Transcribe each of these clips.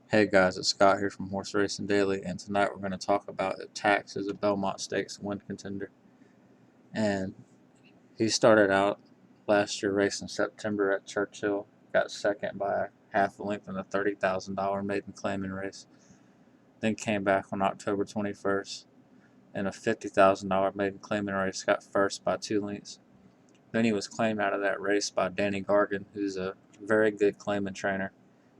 Hey guys, it's Scott here from Horse Racing Daily, and tonight we're going to talk about Tax as a Belmont Stakes win contender. And he started out last year racing September at Churchill, got second by half a length in a $30,000 maiden claiming race, then came back on October 21st in a $50,000 maiden claiming race, got first by 2 lengths. Then he was claimed out of that race by Danny Gargan, who's a very good claiming trainer.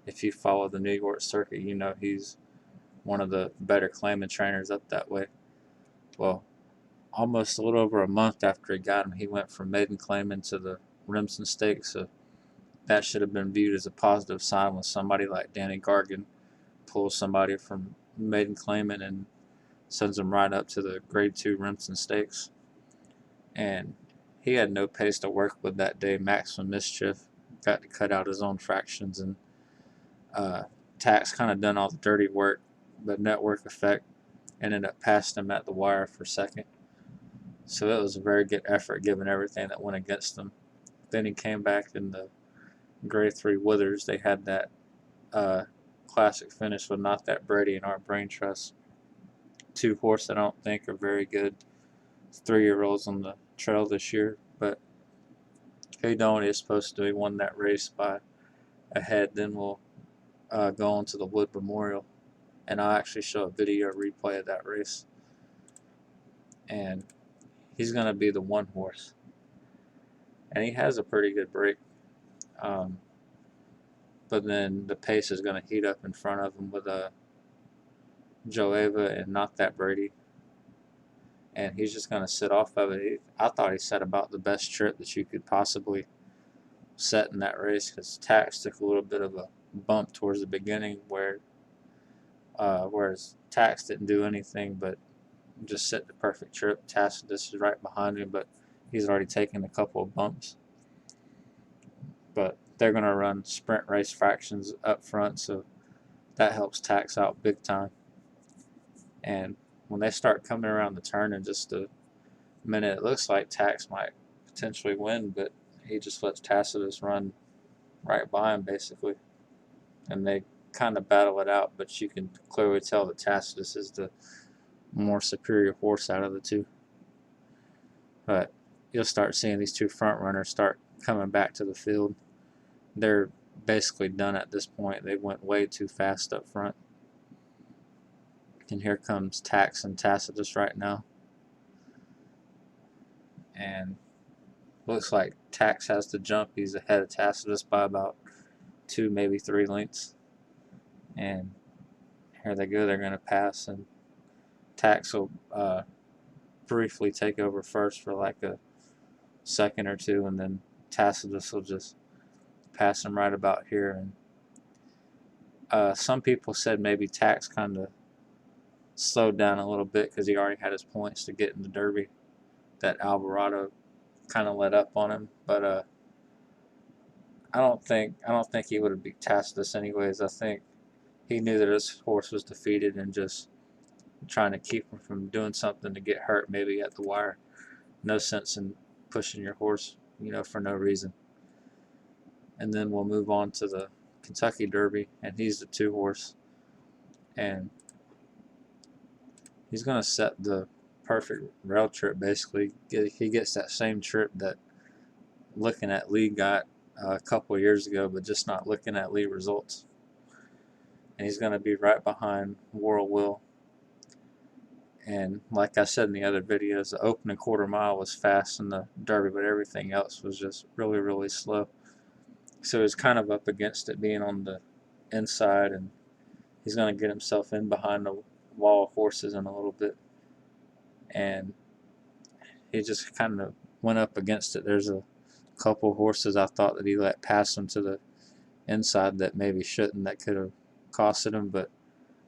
If you follow the New York circuit, you know he's one of the better claiming trainers up that way. Well, almost a little over a month after he got him, he went from maiden claiming to the Remsen Stakes. So that should have been viewed as a positive sign when somebody like Danny Gargan pulls somebody from maiden claiming and sends them right up to the Grade 2 Remsen Stakes. And he had no pace to work with that day. Maximum Mischief got to cut out his own fractions, and Tax kind of done all the dirty work, but Network Effect ended up passing him at the wire for second. So it was a very good effort given everything that went against him. Then he came back in the Grade 3 Withers. They had that classic finish with Not That Brady and Our Brain Trust. Two horses I don't think are very good 3-year-olds on the trail this year, but he done what he was supposed to do. He won that race by a head. Then we'll go on to the Wood Memorial, and I'll actually show a video replay of that race. And he's going to be the one horse. And he has a pretty good break. But then the pace is going to heat up in front of him with Joeva and Not That Brady. And he's just going to sit off of it. I thought he set about the best trip that you could possibly set in that race, because Tax took a little bit of a bump towards the beginning whereas Tax didn't do anything but just set the perfect trip. Tacitus is right behind him, but he's already taken a couple of bumps. But they're going to run sprint race fractions up front, so that helps Tax out big time. And when they start coming around the turn in just a minute, it looks like Tax might potentially win, but he just lets Tacitus run right by him basically, and they kind of battle it out, but you can clearly tell that Tacitus is the more superior horse out of the two. But you'll start seeing these two front runners start coming back to the field. They're basically done at this point. They went way too fast up front. And here comes Tax and Tacitus right now. And looks like Tax has to jump. He's ahead of Tacitus by about 2, maybe 3 lengths. And here they go. They're going to pass, and Tax will briefly take over first for like a second or two, and then Tacitus will just pass him right about here. And some people said maybe Tax kind of slowed down a little bit because he already had his points to get in the Derby. That Alvarado kind of let up on him, but I don't think he would have beat Tacitus anyways. I think he knew that his horse was defeated and just trying to keep him from doing something to get hurt, maybe at the wire. No sense in pushing your horse, for no reason. And then we'll move on to the Kentucky Derby, and he's the 2 horse, and he's going to set the perfect rail trip basically. He gets that same trip that Looking at Lee got a couple of years ago, but just not Looking at Lee results. And he's going to be right behind World Will. And like I said in the other videos, the opening quarter mile was fast in the Derby, but everything else was just really, really slow. So he's kind of up against it being on the inside, and he's going to get himself in behind the wall of horses in a little bit. And he just kind of went up against it. There's a couple of horses I thought that he let pass him to the inside that maybe shouldn't, that could have costed him, but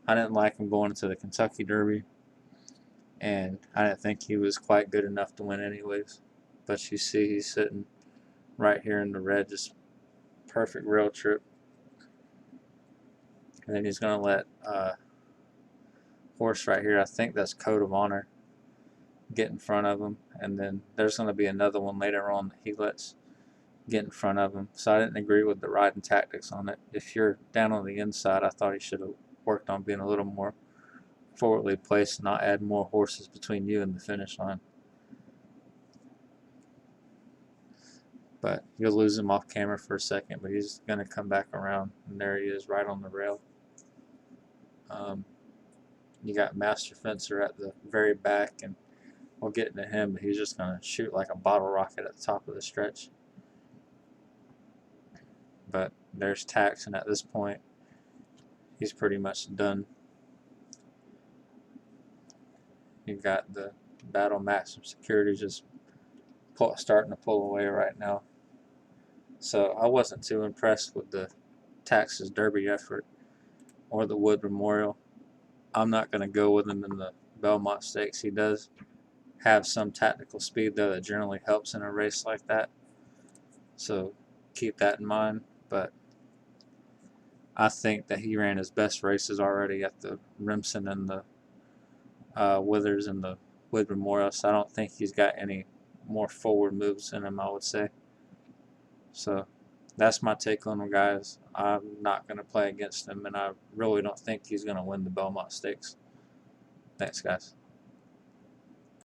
I didn't like him going into the Kentucky Derby, and I didn't think he was quite good enough to win anyways. But you see he's sitting right here in the red, just perfect rail trip. And then he's going to let horse right here, I think that's Code of Honor, get in front of him. And then there's going to be another one later on that he lets get in front of him. So I didn't agree with the riding tactics on it. If you're down on the inside, I thought he should have worked on being a little more forwardly placed, not add more horses between you and the finish line. But you'll lose him off camera for a second, but he's going to come back around, and there he is right on the rail. You got Master Fencer at the very back, and we'll get into him, but he's just going to shoot like a bottle rocket at the top of the stretch. But there's Tax, and at this point, he's pretty much done. You've got the Battle Maximum Security just starting to pull away right now. So I wasn't too impressed with the Tax's Derby effort or the Wood Memorial. I'm not going to go with him in the Belmont Stakes. He does have some tactical speed, though, that generally helps in a race like that. So keep that in mind. But I think that he ran his best races already at the Remsen and the Withers and the Wood Memorial. So I don't think he's got any more forward moves in him, I would say. So that's my take on him, guys. I'm not going to play against him, and I really don't think he's going to win the Belmont Stakes. Thanks, guys.